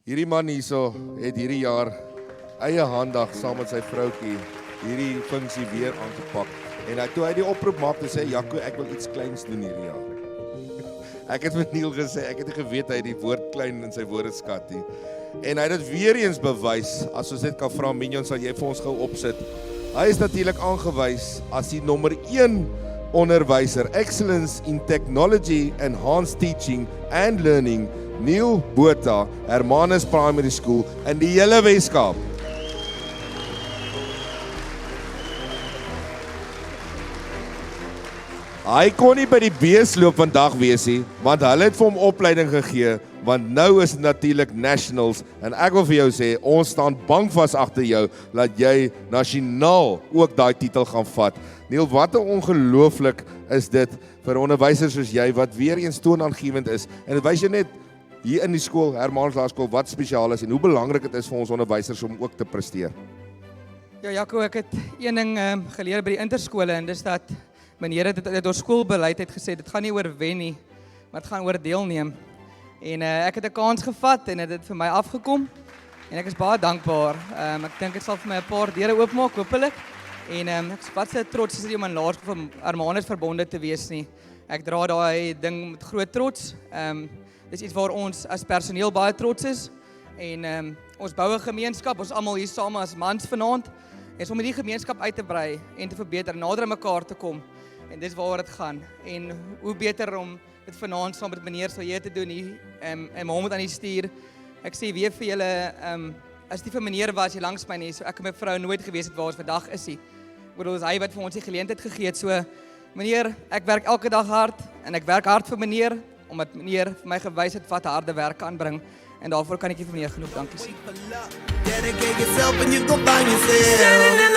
Hierdie man hierso het hierdie jaar eie handig saam met sy vroutjie hierdie funksie weer aangepak. En toe hy die oproep maak te sê, Jaco, ek wil iets kleins doen hierdie jaar. Ek het met Neil gesê, ek het nie geweet hy die woord klein in sy woordeskat nie. En hy het dit weer eens bewys, as ons dit kan vra, Minion, sal jy vir ons gou opsit. Hy is natuurlik aangewys as die nommer 1 onderwyser, Excellence in Technology, Enhanced Teaching and Learning, Neil Botha, Hermanus Primary School in die hele Weskaap. Hy kon nie by die beesloop vandag wees nie, want hulle het vir hom opleiding gegee, want nou is dit natuurlik nationals, en ek wil vir jou sê, ons staan bankvas agter jou, dat jy nasionaal ook daai titel gaan vat. Neil, wat ongelooflik is dit vir onderwysers soos jy, wat weer eens toonaangewend is, en dit wys jy net hier in die skool, Hermanus Laerskool, wat spesiaal is, en hoe belangrik het is vir ons onderwysers om ook te presteer. Ja, Jaco, ek het een ding geleer by die interskole, en dis dat meneer het ons skoolbeleid het gesê, dit gaan nie oor wen nie, maar dit gaan oor deelneem. En ek het 'n kans gevat en het dit vir my afgekom. En ek is baie dankbaar. Ek dink dit sal vir my 'n paar deure oopmaak, hopelik. En ek is wat se trots is dit om aan Laerskool van Hermanus verbonde te wees nie. Ek dra daai ding met groot trots. Dis iets waar ons as personeel baie trots is. En ons bou 'n gemeenskap, ons almal hier saam as mans vanaand. En om die gemeenskap uit te brei en te verbeter, nader aan mekaar te kom. En dis waaroor dit gaan. En hoe beter om dit vanaand saam met meneer Silje te doen hier, en Mohammed aan die stuur. Ek sê weer vir julle, as die vir meneer was hier langs my nie, so ek en my vrou nooit gewees het waar ons vandag is nie. Ek bedoel, is hy wat vir ons die geleentheid gegee het, so meneer, ek werk elke dag hard, en ek werk hard vir meneer, omdat meneer vir my gewys het wat harde werk kan bring, en daarvoor kan ek nie vir meneer genoeg dankie sê. Dedicate yourself and you go find yourself.